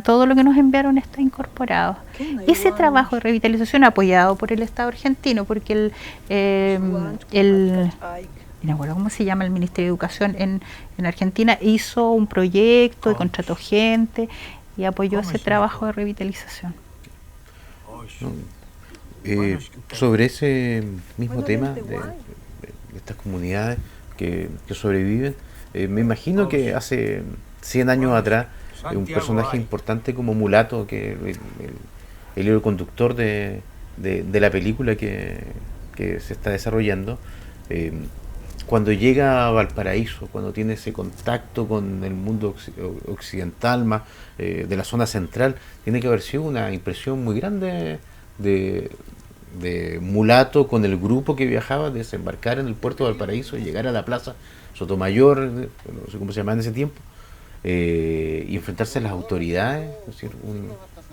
todo lo que nos enviaron está incorporado. Ese trabajo de revitalización apoyado por el Estado argentino, porque no me acuerdo cómo se llama, el Ministerio de Educación en Argentina hizo un proyecto y contrató gente y apoyó ese trabajo de revitalización. Sobre ese mismo tema de estas comunidades que sobreviven, me imagino que hace 100 años atrás un personaje importante como Mulato, que el hilo conductor de la película que se está desarrollando, cuando llega a Valparaíso, cuando tiene ese contacto con el mundo occidental, más de la zona central, tiene que haber sido una impresión muy grande de Mulato con el grupo que viajaba, desembarcar en el puerto de Valparaíso, llegar a la plaza Sotomayor, no sé cómo se llamaba en ese tiempo, y enfrentarse a las autoridades. Es decir,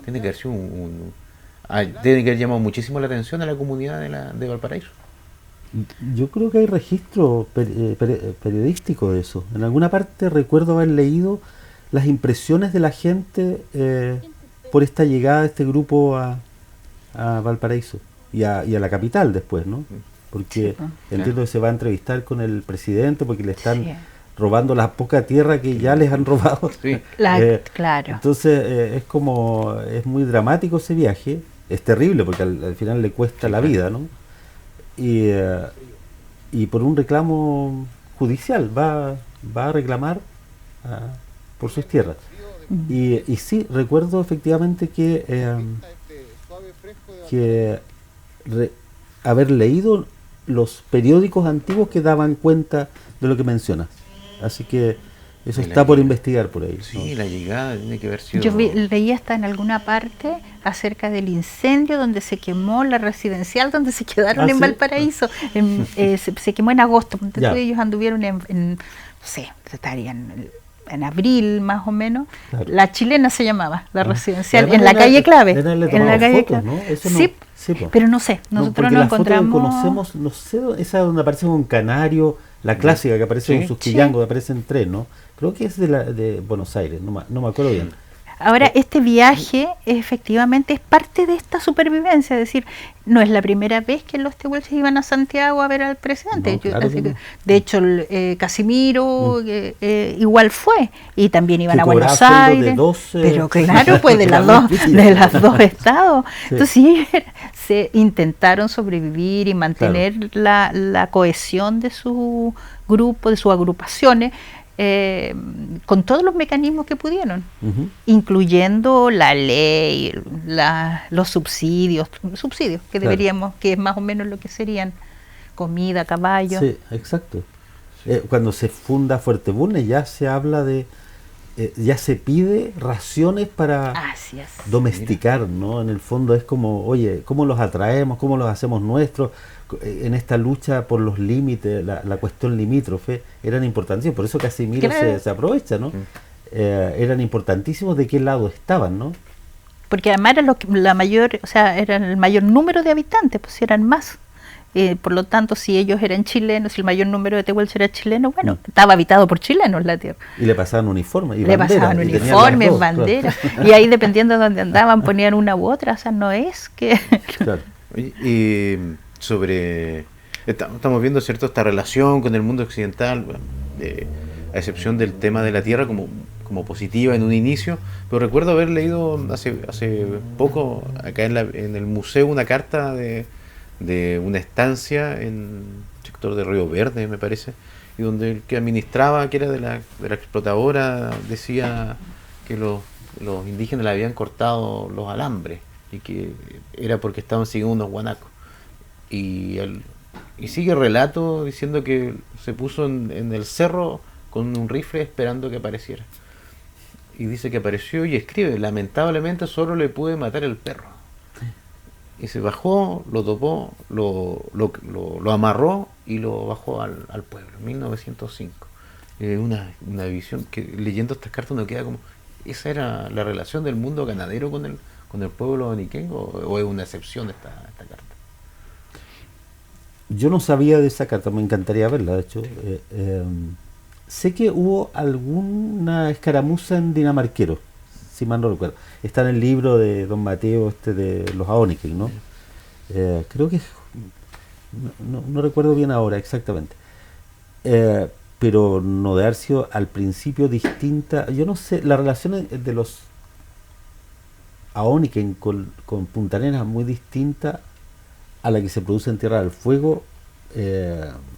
tiene que haber sido tiene que haber llamado muchísimo la atención a la comunidad de Valparaíso. Yo creo que hay registro periodístico de eso. En alguna parte recuerdo haber leído las impresiones de la gente por esta llegada de este grupo a Valparaíso. y a la capital después, ¿no? Porque entiendo que se va a entrevistar con el presidente porque le están robando la poca tierra que ya les han robado. Claro. Entonces es muy dramático ese viaje, es terrible porque al final le cuesta la vida, ¿no? Y por un reclamo judicial va a reclamar por sus tierras. Y sí, recuerdo efectivamente haber leído los periódicos antiguos que daban cuenta de lo que mencionas. Así que eso está por investigar por ahí. Sí, la llegada tiene que haber sido... Yo leí hasta en alguna parte acerca del incendio donde se quemó la residencial donde se quedaron en Valparaíso. Se quemó en agosto. Ellos anduvieron no sé, estarían en abril más o menos. Claro. La Chilena se llamaba, la residencial, en la calle Clave. En la calle Clave. ¿No? Sí, pero no sé, nosotros no encontramos... conocemos, no sé, esa donde aparece un canario, la clásica que aparece con sus quillangos, aparecen tres, ¿no? Creo que es de Buenos Aires, no me acuerdo bien. Ahora, este viaje efectivamente es parte de esta supervivencia, es decir, no es la primera vez que los tehuelches iban a Santiago a ver al presidente. De hecho, Casimiro igual fue, y también iban a Buenos Aires, pero claro, pues de las dos estados. Entonces se intentaron sobrevivir y mantener la cohesión de su grupo, de sus agrupaciones, con todos los mecanismos que pudieron, incluyendo la ley, los subsidios que deberíamos, que es más o menos lo que serían comida, caballos. Sí, exacto. Cuando se funda Fuerteventura ya se habla de, ya se pide raciones para domesticar, ¿no? En el fondo es como, oye, ¿cómo los atraemos? ¿Cómo los hacemos nuestros? En esta lucha por los límites, la cuestión limítrofe, eran importantísimos, por eso Casimiro se aprovecha, ¿no? Eran importantísimos de qué lado estaban, ¿no? Porque además era el mayor número de habitantes, pues eran más. Por lo tanto, si ellos eran chilenos, si el mayor número de tehuelches era chileno, bueno, estaba habitado por chilenos la tierra. Y le pasaban uniformes y banderas. Y ahí, dependiendo de dónde andaban, ponían una u otra, o sea, no es que... Claro. Estamos viendo, ¿cierto?, esta relación con el mundo occidental, a excepción del tema de la tierra como positiva en un inicio, pero recuerdo haber leído hace poco acá en el museo una carta de una estancia en el sector de Río Verde, me parece, y donde el que administraba, que era de la explotadora, decía que los indígenas le habían cortado los alambres y que era porque estaban siguiendo unos guanacos. Y sigue el relato diciendo que se puso en el cerro con un rifle esperando que apareciera. Y dice que apareció y escribe: lamentablemente solo le pude matar el perro. Y se bajó, lo topó, lo amarró y lo bajó al pueblo, 1905. Una visión que leyendo estas cartas uno queda como, ¿esa era la relación del mundo ganadero con el pueblo oniquengo o es una excepción esta carta? Yo no sabía de esa carta, me encantaría verla, de hecho. Sé que hubo alguna escaramuza en Dinamarquero, si mal no recuerdo. Está en el libro de Don Mateo, de los Aoniken, ¿no? Creo que... No recuerdo bien ahora exactamente. Pero no de haber sido al principio distinta. Yo no sé, la relación de los Aoniken con Punta Arenas es muy distinta a la que se produce en Tierra del Fuego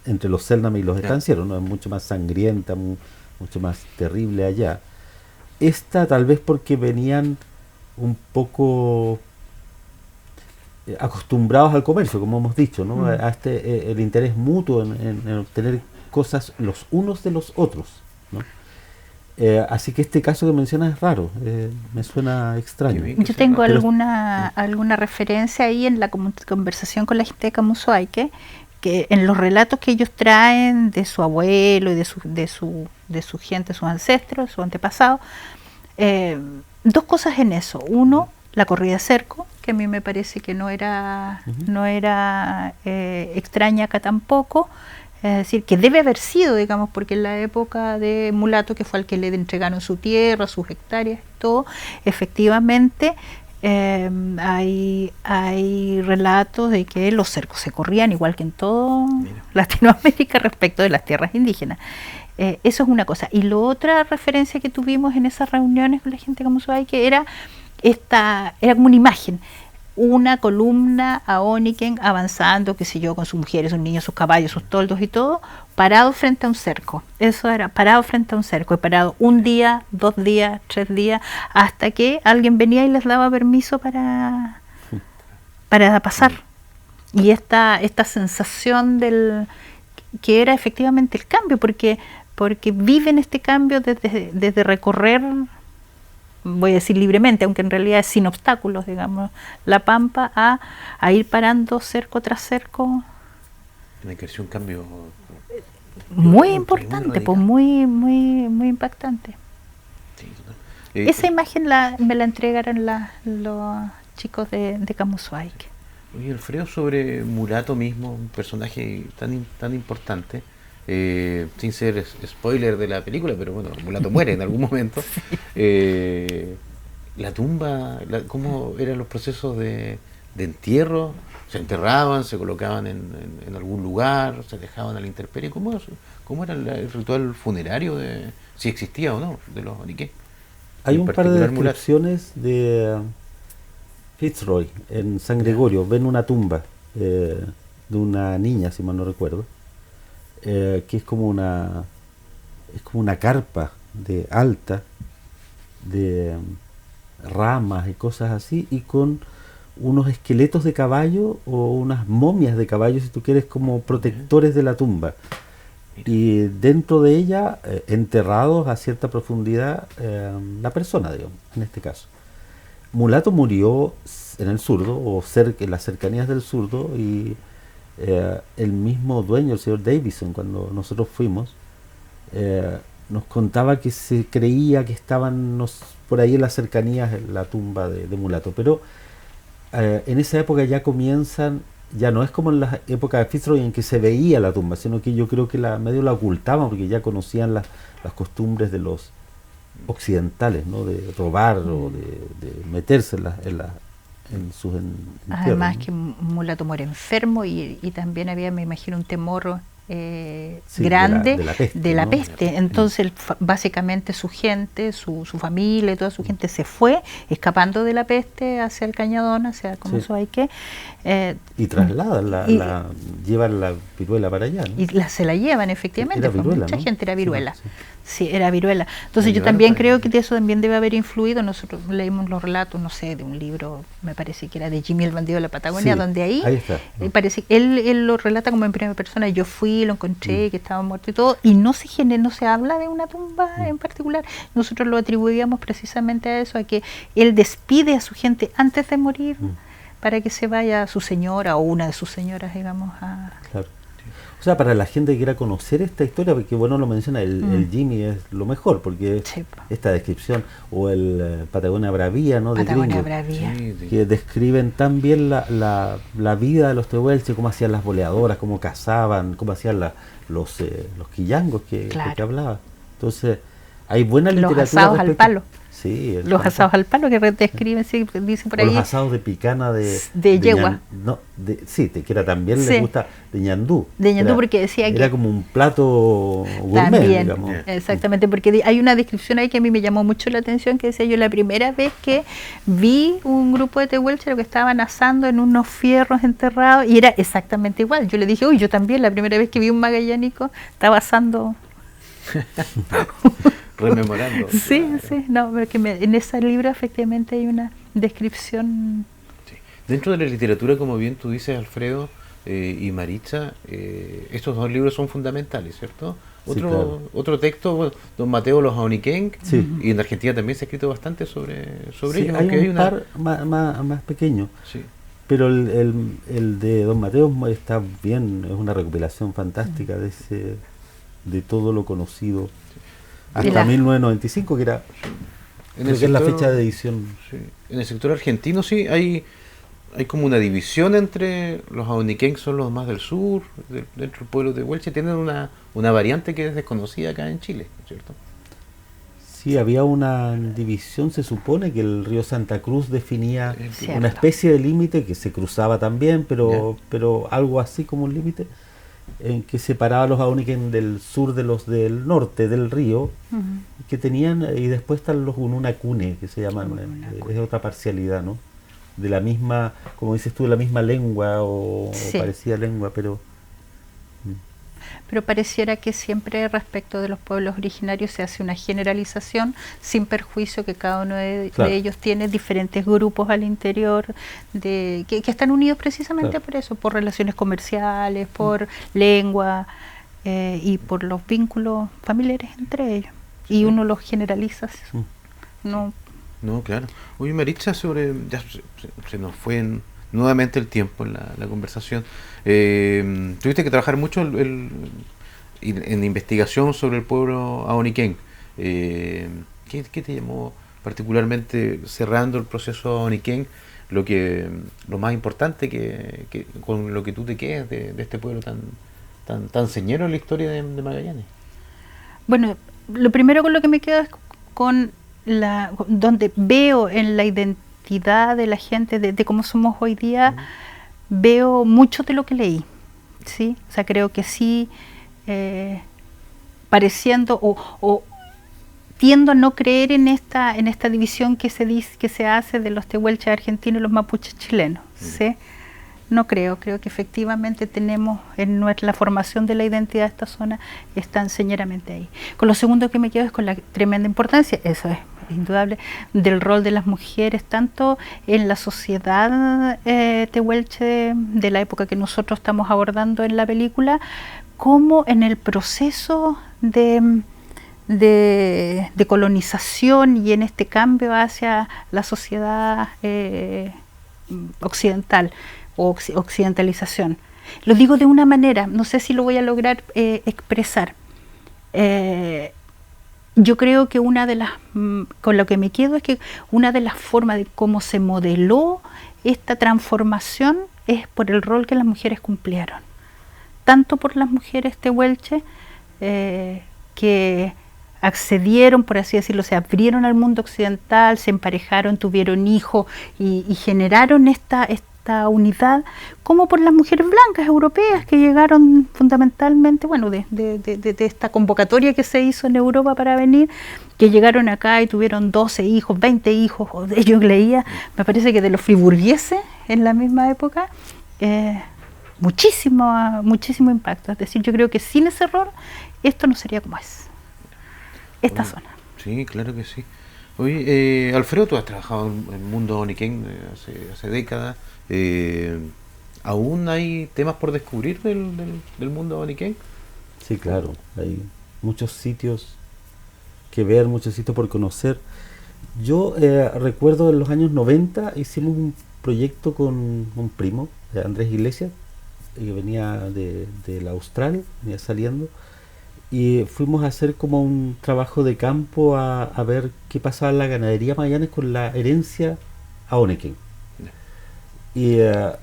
entre los Selknam y los estancieros, ¿no? Es mucho más sangrienta, mucho más terrible allá. Esta tal vez porque venían un poco acostumbrados al comercio, como hemos dicho, ¿no? A el interés mutuo en obtener cosas los unos de los otros, ¿no? Así que este caso que mencionas es raro, me suena extraño. Yo tengo alguna referencia ahí en la conversación con la gente de Camusoaique, que en los relatos que ellos traen de su abuelo y de su gente, sus ancestros, sus antepasados, dos cosas en eso. Uno, la corrida de cerco, que a mí me parece que no era extraña acá tampoco. Es decir, que debe haber sido, digamos, porque en la época de Mulato, que fue al que le entregaron su tierra, sus hectáreas y todo, efectivamente Hay relatos de que los cercos se corrían igual que en todo Latinoamérica respecto de las tierras indígenas. Eso es una cosa. Y la otra referencia que tuvimos en esas reuniones con la gente de Camusoay, que era como una imagen, una columna aóniken avanzando, qué sé yo, con sus mujeres, sus niños, sus caballos, sus toldos y todo, parado frente a un cerco. Eso era, parado frente a un cerco, y parado un día, 2 días, 3 días, hasta que alguien venía y les daba permiso para pasar. Y esta sensación que era efectivamente el cambio, porque viven este cambio desde recorrer, voy a decir libremente, aunque en realidad es sin obstáculos, digamos, la pampa, a ir parando cerco tras cerco. Me creció un cambio muy importante, pues muy impactante. Sí, esa imagen me la entregaron los chicos de Camusoay. Oye, Alfredo, sobre Mulato mismo, un personaje tan importante, sin ser spoiler de la película, pero bueno, Mulato muere en algún momento. La tumba, ¿cómo eran los procesos de entierro? ¿Se enterraban, se colocaban en algún lugar, se dejaban a la intemperie? ¿Cómo era el ritual funerario, si existía o no, de los Oniké? Hay un par de descripciones de Fitzroy en San Gregorio. Ven una tumba de una niña, si mal no recuerdo, que es como una carpa de alta, de ramas y cosas así, y con unos esqueletos de caballo o unas momias de caballo, si tú quieres, como protectores de la tumba. Y dentro de ella, enterrados a cierta profundidad, la persona, digamos, en este caso. Mulato murió en el Surdo, o en las cercanías del Surdo, y el mismo dueño, el señor Davison, cuando nosotros fuimos, nos contaba que se creía que estaban por ahí en las cercanías la tumba de Mulato, pero en esa época ya comienzan, ya no es como en la época de Fitzroy en que se veía la tumba, sino que yo creo que medio la ocultaban porque ya conocían las costumbres de los occidentales, ¿no? De robar o de meterse en sus entierros. Además, ¿no? que Mulato muere enfermo y también había, me imagino, un temor Sí, grande de la peste, ¿no? Entonces básicamente su gente, su familia y toda su gente se fue escapando de la peste hacia el Cañadón, hacia Camusoay, y trasladan llevan la viruela para allá, ¿no? Y se la llevan efectivamente, era viruela, mucha ¿no? gente era viruela. Sí. Sí, era viruela. Entonces yo también creo que eso también debe haber influido. Nosotros leímos los relatos, no sé, de un libro, me parece que era de Jimmy el bandido de la Patagonia, Sí, donde ahí está. parece que él lo relata como en primera persona. Yo fui, lo encontré, que estaba muerto y todo, y no se habla de una tumba en particular. Nosotros lo atribuíamos precisamente a eso, a que él despide a su gente antes de morir para que se vaya su señora o una de sus señoras, digamos, a... Claro. O sea, para la gente que quiera conocer esta historia, porque bueno, lo menciona, el Jimmy es lo mejor, porque esta descripción, o el Patagonia Bravía, ¿no? Patagonia de Bravía. que describen tan bien la vida de los tehuelches, cómo hacían las boleadoras, cómo cazaban, cómo hacían los quillangos que hablaba. Entonces, hay buena literatura. Los asados al palo. Sí, los asados al palo que describen, sí, dicen por ahí. Los asados de picana de yegua. Que era también les gusta de ñandú. De ñandú, porque decía que era como un plato gourmet, también, digamos. Exactamente, porque hay una descripción ahí que a mí me llamó mucho la atención, que decía: yo la primera vez que vi un grupo de tehuelches que estaban asando en unos fierros enterrados, y era exactamente igual. Yo le dije: uy, yo también, la primera vez que vi un magallánico estaba asando. Rememorando. Sí, no, porque en ese libro efectivamente hay una descripción. Sí. Dentro de la literatura, como bien tú dices, Alfredo y Maritza, estos 2 libros son fundamentales, ¿cierto? Otro texto, bueno, Don Mateo los Aoniquén, y en Argentina también se ha escrito bastante sobre ellos. Hay un par más pequeño, pero el de Don Mateo está bien, es una recopilación fantástica de todo lo conocido hasta 1995, que era creo que es la fecha de edición. Sí. En el sector argentino hay como una división entre los Aoniquén, son los más del sur, dentro del pueblo de Huelche, tienen una variante que es desconocida acá en Chile, ¿cierto? Sí, había una división, se supone que el río Santa Cruz definía Cierto. una especie de límite que se cruzaba también, pero algo así como un límite, en que separaba a los Auniken del sur de los del norte del río, que tenían, y después están los Ununakune, que se llaman, es otra parcialidad, ¿no? De la misma, como dices tú, de la misma lengua o Sí. parecida lengua, pero... Pero pareciera que siempre respecto de los pueblos originarios se hace una generalización sin perjuicio que cada uno de ellos tiene diferentes grupos al interior que están unidos precisamente por eso, por relaciones comerciales, por lengua y por los vínculos familiares entre ellos. Y uno los generaliza. No, claro. Oye, Maritza, ya se nos fue nuevamente el tiempo en la conversación. Tuviste que trabajar mucho en investigación sobre el pueblo Aoniken. ¿Qué te llamó particularmente cerrando el proceso Aoniken? Lo más importante que con lo que tú te quedas de este pueblo tan señero en la historia de Magallanes. Bueno, lo primero con lo que me quedo es con donde veo en la identidad de la gente, de cómo somos hoy día, veo mucho de lo que leí, ¿sí? O sea, creo que sí, pareciendo o tiendo a no creer en esta división que se hace de los tehuelches argentinos y los mapuches chilenos, ¿sí? No creo que efectivamente tenemos en la formación de la identidad de esta zona, están señeramente ahí. Con lo segundo que me quedo es con la tremenda importancia, eso es indudable, del rol de las mujeres, tanto en la sociedad tehuelche de la época que nosotros estamos abordando en la película, como en el proceso de colonización y en este cambio hacia la sociedad occidental o occidentalización. Lo digo de una manera, no sé si lo voy a lograr expresar. Yo creo que con lo que me quedo es que una de las formas de cómo se modeló esta transformación es por el rol que las mujeres cumplieron. Tanto por las mujeres tehuelches que accedieron, por así decirlo, se abrieron al mundo occidental, se emparejaron, tuvieron hijos y generaron esta unidad, como por las mujeres blancas europeas que llegaron fundamentalmente, bueno, de esta convocatoria que se hizo en Europa para venir, que llegaron acá y tuvieron 12 hijos, 20 hijos, yo leía, me parece que de los friburgueses en la misma época, muchísimo impacto. Es decir, yo creo que sin ese error, esto no sería como es, esta zona. Sí, claro que sí. Oye, Alfredo, tú has trabajado en el mundo Aoniken hace décadas. ¿Aún hay temas por descubrir del mundo Aoniken? Sí, claro. Hay muchos sitios que ver, muchos sitios por conocer. Yo recuerdo en los años 90 hicimos un proyecto con un primo, Andrés Iglesias, que venía de la Austral, venía saliendo, y fuimos a hacer como un trabajo de campo a ver qué pasaba en la ganadería Magallanes con la herencia Aoniken. Y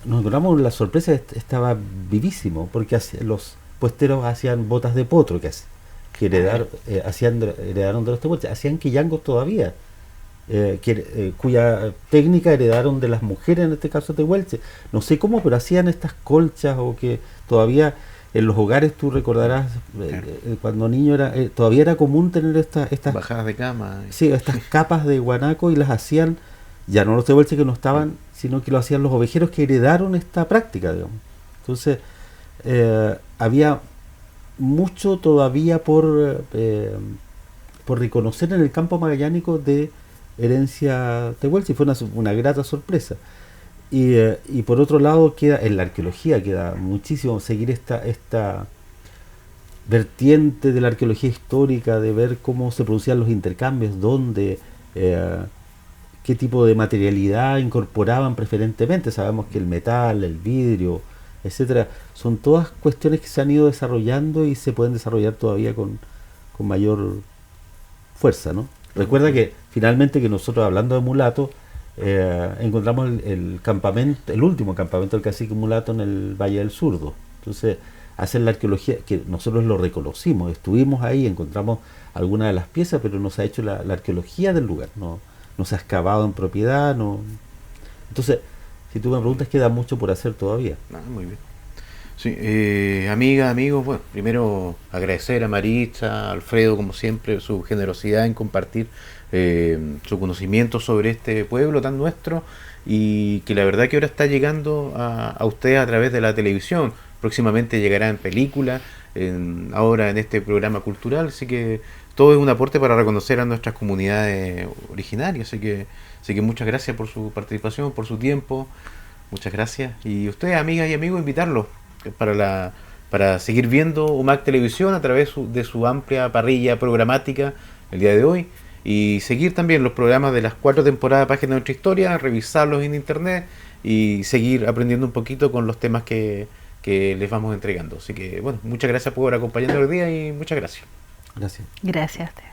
nos encontramos la sorpresa, estaba vivísimo, porque los puesteros hacían botas de potro, que heredaron de los tehuelches, hacían quillangos todavía, cuya técnica heredaron de las mujeres, en este caso tehuelches. No sé cómo, pero hacían estas colchas, o que todavía en los hogares, tú recordarás, cuando niño todavía era común tener estas bajadas de cama. Sí, estas capas de guanaco, y las hacían, ya no los tehuelches que no estaban, sino que lo hacían los ovejeros que heredaron esta práctica, digamos. Entonces, había mucho todavía por reconocer en el campo magallánico de herencia tehuelche, y fue una grata sorpresa. Y por otro lado, en la arqueología queda muchísimo seguir esta vertiente de la arqueología histórica, de ver cómo se producían los intercambios, dónde, qué tipo de materialidad incorporaban preferentemente. Sabemos que el metal, el vidrio, etcétera, son todas cuestiones que se han ido desarrollando y se pueden desarrollar todavía con mayor fuerza, ¿no? Recuerda que finalmente, que nosotros, hablando de mulato, encontramos el último campamento del cacique mulato en el Valle del Surdo. Entonces hacer la arqueología, que nosotros lo reconocimos, estuvimos ahí, encontramos algunas de las piezas, pero no se ha hecho la arqueología del lugar, no se ha excavado en propiedad, no. Entonces, si tú me preguntas, queda mucho por hacer todavía. Muy bien. Sí, amigas, amigos, bueno, primero agradecer a Maritza, a Alfredo, como siempre, su generosidad en compartir su conocimiento sobre este pueblo tan nuestro, y que la verdad que ahora está llegando a ustedes a través de la televisión. Próximamente llegará en película, ahora en este programa cultural, así que todo es un aporte para reconocer a nuestras comunidades originarias, así que muchas gracias por su participación, por su tiempo, muchas gracias. Y ustedes, amigas y amigos, invitarlos para seguir viendo UMAC Televisión a través de su amplia parrilla programática el día de hoy, y seguir también los programas de las 4 temporadas de Páginas de Nuestra Historia, revisarlos en internet y seguir aprendiendo un poquito con los temas que les vamos entregando. Así que bueno, muchas gracias por acompañarnos hoy día y muchas gracias. Gracias. Gracias a usted.